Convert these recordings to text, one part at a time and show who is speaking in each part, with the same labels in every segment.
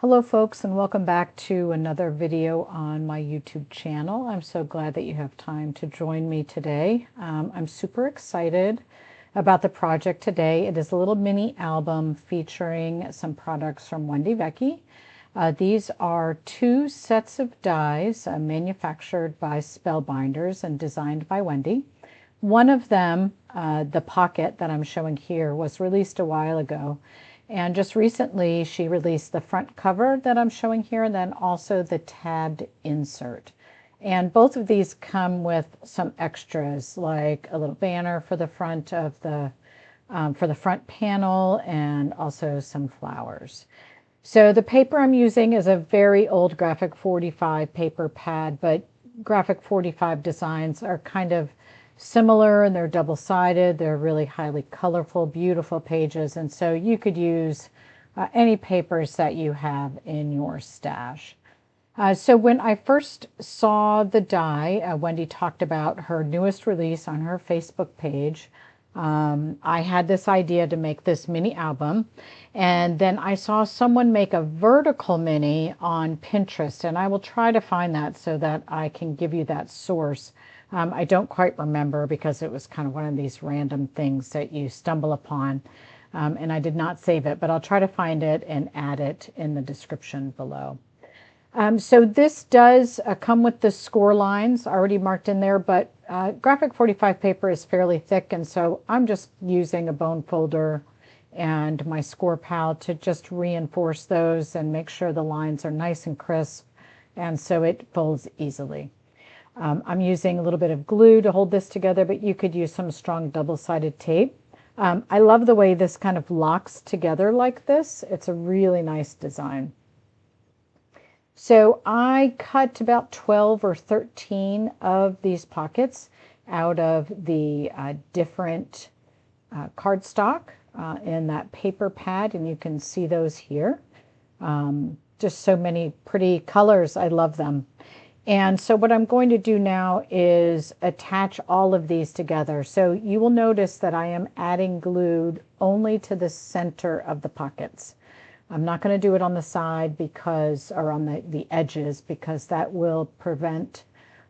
Speaker 1: Hello folks, and welcome back to another video on my YouTube channel. I'm so glad that you have time to join me today. I'm super excited about the project today. It is a little mini album featuring some products from Wendy Vecchi. These are two sets of dies manufactured by Spellbinders and designed by Wendy. One of them, the pocket that I'm showing here, was released a while ago. And just recently, she released the front cover that I'm showing here, and then also the tabbed insert. And both of these come with some extras, like a little banner for the front of the front panel, and also some flowers. So the paper I'm using is a very old Graphic 45 paper pad, but Graphic 45 designs are kind of similar, and they're double-sided. They're really highly colorful, beautiful pages, and so you could use any papers that you have in your stash. So when I first saw the die, Wendy talked about her newest release on her Facebook page. I had this idea to make this mini album, and then I saw someone make a vertical mini on Pinterest, and I will try to find that so that I can give you that source. I don't quite remember because it was kind of one of these random things that you stumble upon, and I did not save it, but I'll try to find it and add it in the description below. So this does come with the score lines already marked in there, but Graphic 45 paper is fairly thick, and so I'm just using a bone folder and my score pal to just reinforce those and make sure the lines are nice and crisp, and so it folds easily. I'm using a little bit of glue to hold this together, but you could use some strong double-sided tape. I love the way this kind of locks together like this. It's a really nice design. So I cut about 12 or 13 of these pockets out of the different cardstock in that paper pad, and you can see those here. Just so many pretty colors. I love them. And so what I'm going to do now is attach all of these together. So you will notice that I am adding glue only to the center of the pockets. I'm not going to do it on the side because, or on the edges, because that will prevent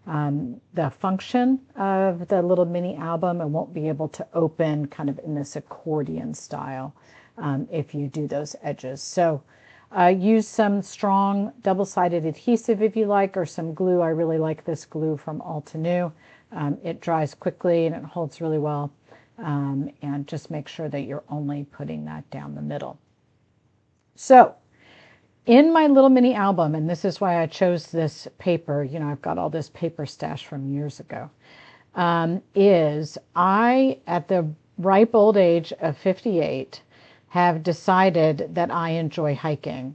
Speaker 1: the function of the little mini album and won't be able to open kind of in this accordion style if you do those edges. So use some strong double-sided adhesive if you like, or some glue. I really like this glue from Altenew. It dries quickly and it holds really well. And just make sure that you're only putting that down the middle. So in my little mini album, and this is why I chose this paper, you know, I've got all this paper stash from years ago, is I, at the ripe old age of 58, have decided that I enjoy hiking.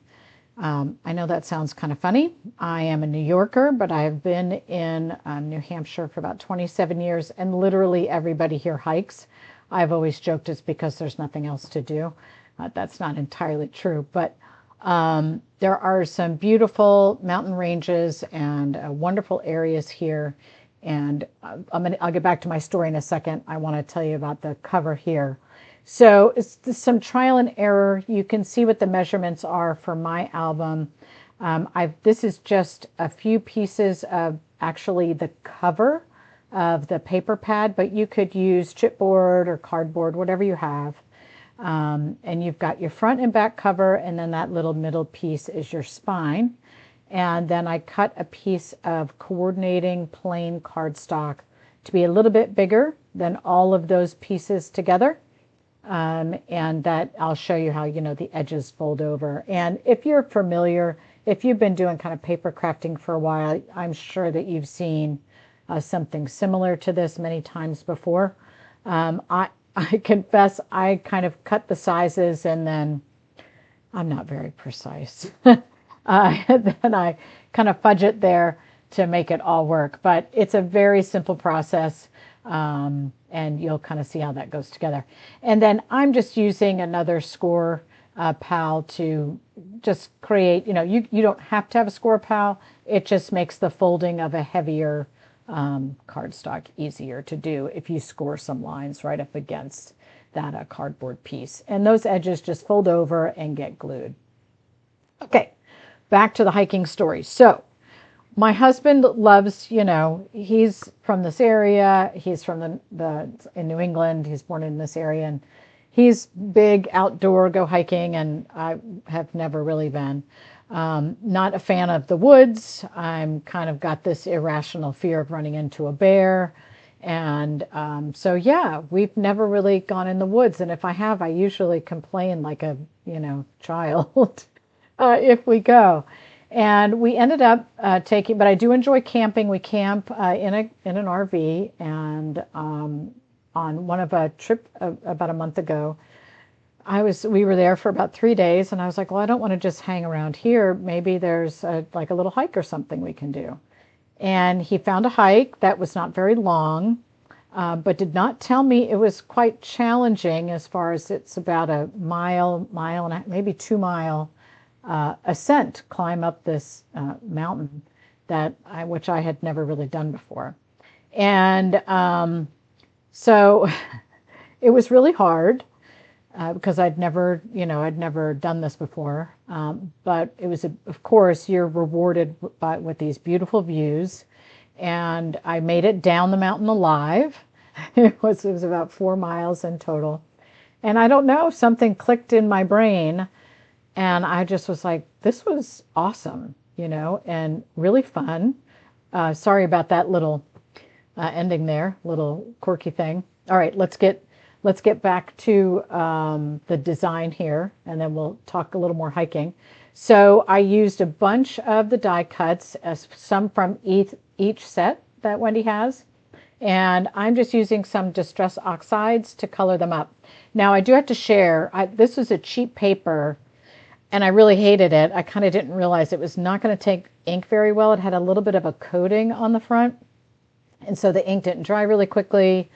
Speaker 1: I know that sounds kind of funny. I am a New Yorker, but I have been in New Hampshire for about 27 years, and literally everybody here hikes. I've always joked it's because there's nothing else to do. That's not entirely true, but there are some beautiful mountain ranges and wonderful areas here. And I'll get back to my story in a second. I want to tell you about the cover here. So it's some trial and error. You can see what the measurements are for my album. This is just a few pieces of actually the cover of the paper pad, but you could use chipboard or cardboard, whatever you have. And you've got your front and back cover, and then that little middle piece is your spine. And then I cut a piece of coordinating plain cardstock to be a little bit bigger than all of those pieces together. And that I'll show you how, you know, the edges fold over. And if you're familiar, if you've been doing kind of paper crafting for a while, I'm sure that you've seen something similar to this many times before. I confess I kind of cut the sizes and then I'm not very precise. Then I kind of fudge it there to make it all work. But it's a very simple process. And you'll kind of see how that goes together. And then I'm just using another score pal to just create, you know, you don't have to have a score pal. It just makes the folding of a heavier cardstock easier to do if you score some lines right up against that cardboard piece. And those edges just fold over and get glued. Okay, back to the hiking story. So my husband loves, he's from this area. He's from the in New England. He's born in this area, and he's big outdoor, go hiking, and I have never really been. Not a fan of the woods. I'm kind of got this irrational fear of running into a bear. And so, yeah, we've never really gone in the woods. And if I have, I usually complain like a, child if we go. And we ended up but I do enjoy camping. We camp in an RV, and on one of a trip about a month ago, we were there for about 3 days, and I was like, well, I don't want to just hang around here. Maybe there's like a little hike or something we can do. And he found a hike that was not very long, but did not tell me it was quite challenging as far as it's about a mile and a, maybe 2 mile ascent, climb up this mountain which I had never really done before. And so it was really hard because I'd never done this before. But it was, of course, you're rewarded with these beautiful views. And I made it down the mountain alive. It was about 4 miles in total. And I don't know, something clicked in my brain. And I just was like, this was awesome, and really fun. Sorry about that little ending there, little quirky thing. All right, let's get back to the design here, and then we'll talk a little more hiking. So I used a bunch of the die cuts, some from each set that Wendy has, and I'm just using some Distress Oxides to color them up. Now I do have to share, this is a cheap paper, and I really hated it. I kind of didn't realize it was not going to take ink very well. It had a little bit of a coating on the front, and so the ink didn't dry really quickly.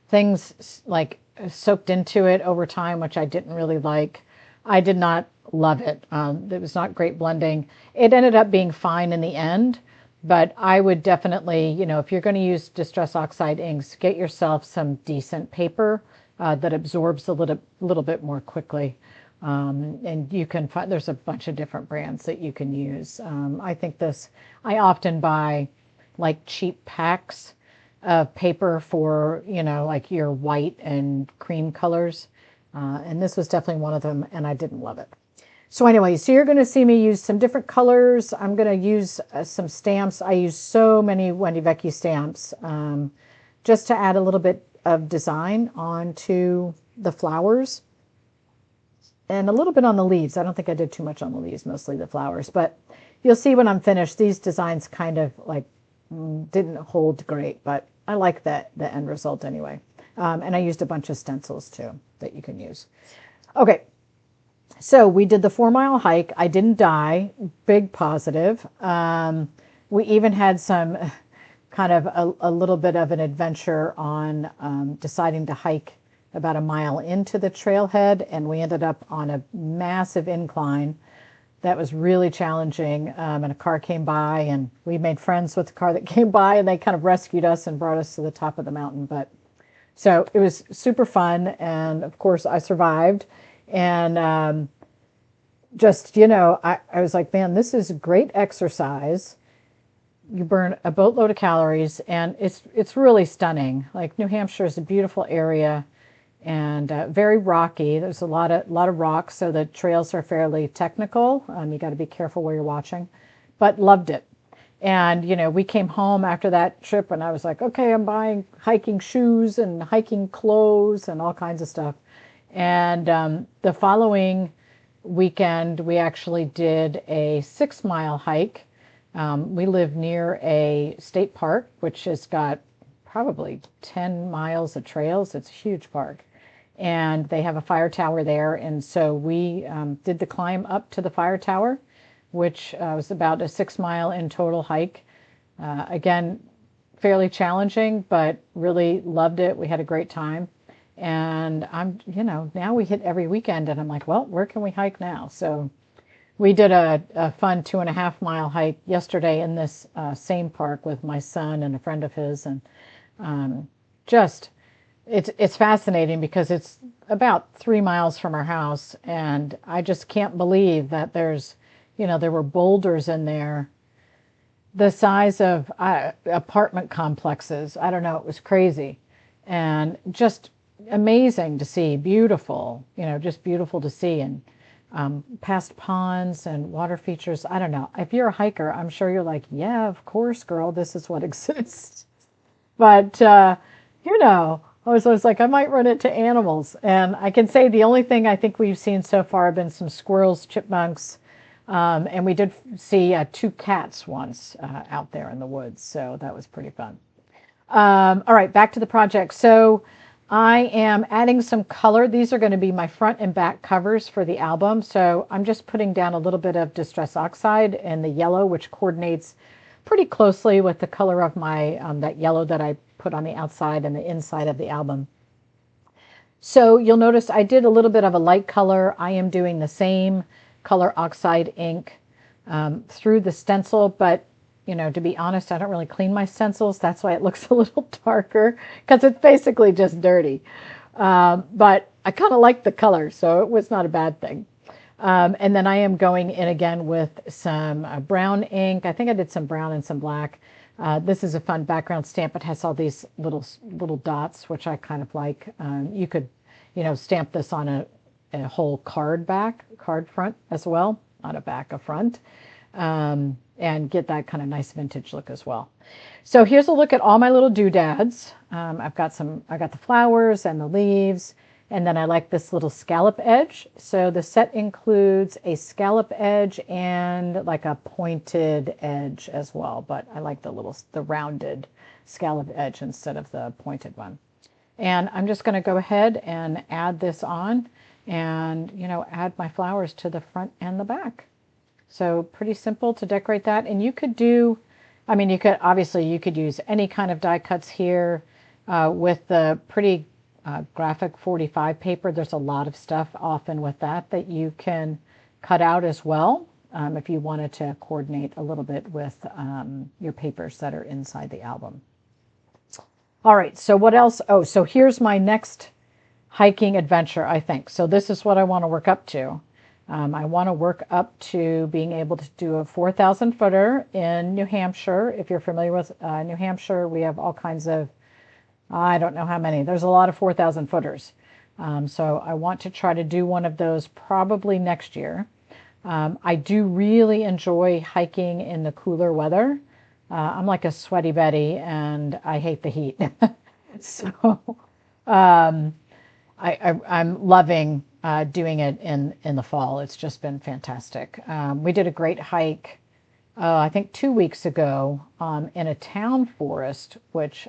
Speaker 1: Things like soaked into it over time, which I didn't really like. I did not love it. It was not great blending. It ended up being fine in the end, but I would definitely, if you're going to use Distress Oxide inks, get yourself some decent paper that absorbs a little bit more quickly. And you can find, there's a bunch of different brands that you can use. I often buy like cheap packs of paper for, like your white and cream colors. And this was definitely one of them, and I didn't love it. So anyway, so you're going to see me use some different colors. I'm going to use some stamps. I use so many Wendy Vecchi stamps just to add a little bit of design onto the flowers. And a little bit on the leaves. I don't think I did too much on the leaves, mostly the flowers. But you'll see when I'm finished, these designs kind of like didn't hold great, but I like the end result anyway. And I used a bunch of stencils too that you can use. Okay, so we did the 4 mile hike. I didn't die, big positive. We even had some kind of a little bit of an adventure on deciding to hike about a mile into the trailhead, and we ended up on a massive incline that was really challenging, and a car came by, and we made friends with the car that came by, and they kind of rescued us and brought us to the top of the mountain. But so it was super fun, and of course I survived, and I was like, man, this is great exercise. You burn a boatload of calories, and it's really stunning. Like, New Hampshire is a beautiful area, and very rocky. There's a lot of rocks, so the trails are fairly technical. You got to be careful where you're watching, but loved it. And we came home after that trip, and I was like, okay, I'm buying hiking shoes and hiking clothes and all kinds of stuff. And the following weekend, we actually did a 6 mile hike. We live near a state park, which has got probably 10 miles of trails. It's a huge park. And they have a fire tower there. And so we did the climb up to the fire tower, which was about a 6 mile in total hike. Again, fairly challenging, but really loved it. We had a great time. And now we hit every weekend, and I'm like, well, where can we hike now? So we did a fun 2.5 mile hike yesterday in this same park with my son and a friend of his. And it's fascinating because it's about 3 miles from our house, and I just can't believe that there's there were boulders in there the size of apartment complexes. I don't know, it was crazy. And just amazing to see, beautiful, just beautiful to see. And past ponds and water features. I don't know. If you're a hiker, I'm sure you're like, yeah, of course, girl, this is what exists. But, I was like, I might run into animals. And I can say the only thing I think we've seen so far have been some squirrels, chipmunks, and we did see 2 cats once out there in the woods. So that was pretty fun. All right, back to the project. So I am adding some color. These are going to be my front and back covers for the album. So I'm just putting down a little bit of Distress Oxide in the yellow, which coordinates pretty closely with the color of my that yellow that I put on the outside and the inside of the album. So you'll notice I did a little bit of a light color. I am doing the same color oxide ink through the stencil, but to be honest, I don't really clean my stencils. That's why it looks a little darker, because it's basically just dirty. But I kind of like the color, so it was not a bad thing. And then I am going in again with some brown ink. I think I did some brown and some black. This is a fun background stamp. It has all these little dots, which I kind of like. You could, stamp this on a whole card front as well, not a back, a front. And get that kind of nice vintage look as well. So here's a look at all my little doodads. I got the flowers and the leaves, and then I like this little scallop edge. So the set includes a scallop edge and like a pointed edge as well, but I like the rounded scallop edge instead of the pointed one. And I'm just going to go ahead and add this on and, add my flowers to the front and the back. So pretty simple to decorate that. And you could use any kind of die cuts here with the pretty graphic 45 paper. There's a lot of stuff often with that you can cut out as well if you wanted to coordinate a little bit with your papers that are inside the album. All right, so what else? Oh, so here's my next hiking adventure, I think. So this is what I want to work up to. I want to work up to being able to do a 4,000 footer in New Hampshire. If you're familiar with New Hampshire, we have all kinds of, I don't know how many. There's a lot of 4,000 footers. So I want to try to do one of those probably next year. I do really enjoy hiking in the cooler weather. I'm like a sweaty Betty, and I hate the heat. So I'm loving doing it in the fall. It's just been fantastic. We did a great hike, I think 2 weeks ago, in a town forest, which,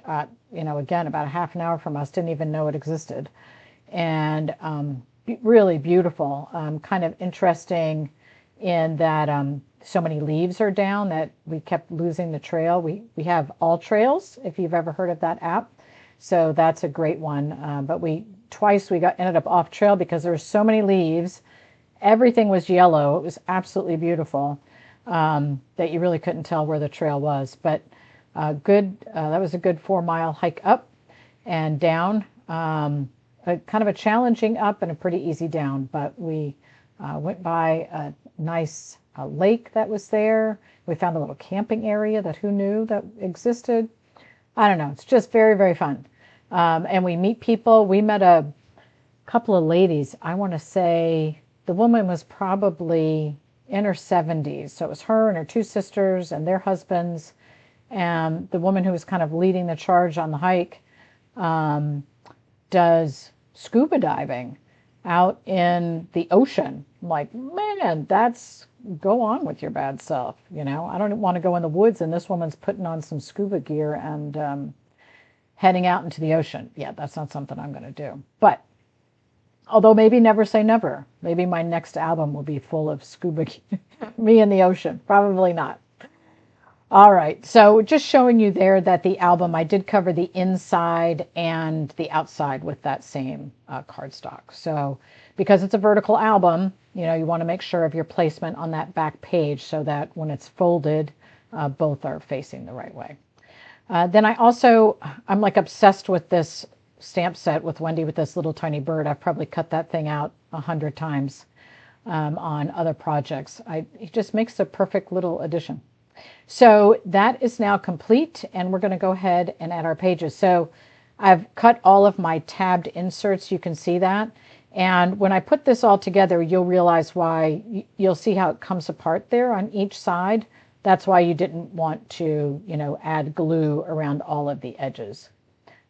Speaker 1: again, about a half an hour from us, didn't even know it existed. And really beautiful, kind of interesting in that so many leaves are down that we kept losing the trail. We have All Trails, if you've ever heard of that app. So that's a great one. But twice we ended up off trail because there were so many leaves. Everything was yellow. It was absolutely beautiful that you really couldn't tell where the trail was. But that was a good 4-mile hike up and down. Kind of a challenging up and a pretty easy down. But we went by a nice lake that was there. We found a little camping area that who knew that existed. I don't know. It's just very, very fun. And we meet people. We met a couple of ladies. I want to say the woman was probably in her 70s. So it was her and her 2 sisters and their husbands. And the woman who was kind of leading the charge on the hike does scuba diving out in the ocean. I'm like, man, go on with your bad self. I don't want to go in the woods and this woman's putting on some scuba gear and heading out into the ocean. Yeah, that's not something I'm going to do. But although maybe never say never. Maybe my next album will be full of scuba gear. Me in the ocean. Probably not. All right. So just showing you there that the album, I did cover the inside and the outside with that same cardstock. So because it's a vertical album, you want to make sure of your placement on that back page so that when it's folded, both are facing the right way. Then I'm like obsessed with this stamp set with Wendy with this little tiny bird. I've probably cut that thing out 100 times. on other projects. He just makes a perfect little addition. So that is now complete, and we're going to go ahead and add our pages. So I've cut all of my tabbed inserts. You can see that. And when I put this all together, you'll realize why. You'll see how it comes apart there on each side. That's why you didn't want to, add glue around all of the edges.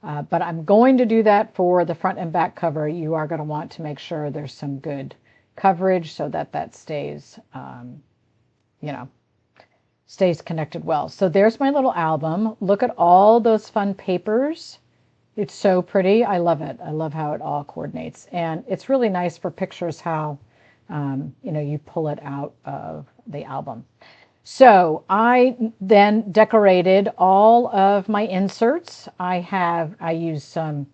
Speaker 1: But I'm going to do that for the front and back cover. You are going to want to make sure there's some good coverage so that stays, stays connected well. So there's my little album. Look at all those fun papers. It's so pretty. I love it. I love how it all coordinates. And it's really nice for pictures how, you pull it out of the album. So I then decorated all of my inserts. I used some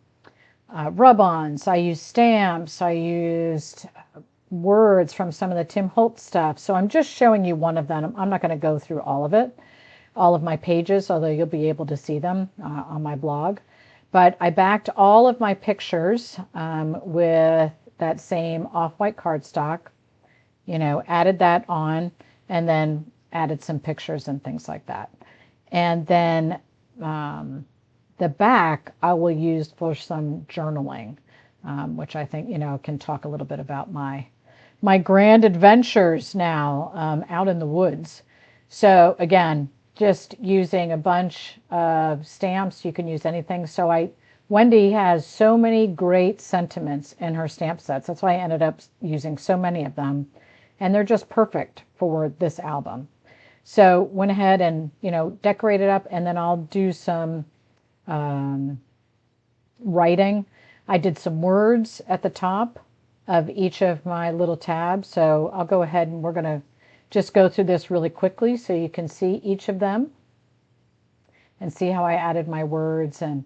Speaker 1: rub-ons. I used stamps. I used words from some of the Tim Holtz stuff. So I'm just showing you one of them. I'm not going to go through all of it, all of my pages, although you'll be able to see them on my blog. But I backed all of my pictures with that same off-white cardstock, added that on, and then added some pictures and things like that. And then the back I will use for some journaling, which I think, can talk a little bit about my grand adventures now out in the woods. So again, just using a bunch of stamps. You can use anything. So Wendy has so many great sentiments in her stamp sets. That's why I ended up using so many of them. And they're just perfect for this album. So went ahead and, decorate it up, and then I'll do some writing. I did some words at the top of each of my little tabs. So I'll go ahead and we're going to just go through this really quickly so you can see each of them and see how I added my words and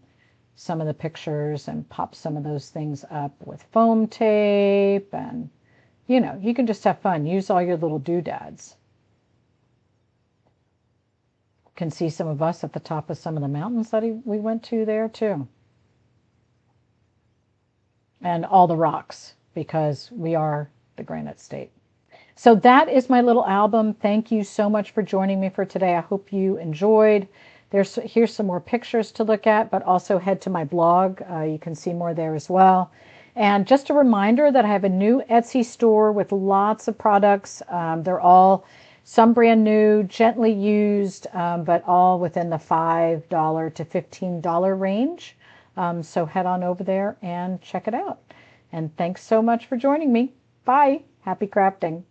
Speaker 1: some of the pictures and pop some of those things up with foam tape. And, you can just have fun. Use all your little doodads. You can see some of us at the top of some of the mountains that we went to there too. And all the rocks, because we are the Granite State. So that is my little album. Thank you so much for joining me for today. I hope you enjoyed. Here's some more pictures to look at, but also head to my blog. You can see more there as well. And just a reminder that I have a new Etsy store with lots of products. They're all some brand new, gently used, but all within the $5 to $15 range. So head on over there and check it out. And thanks so much for joining me. Bye. Happy crafting.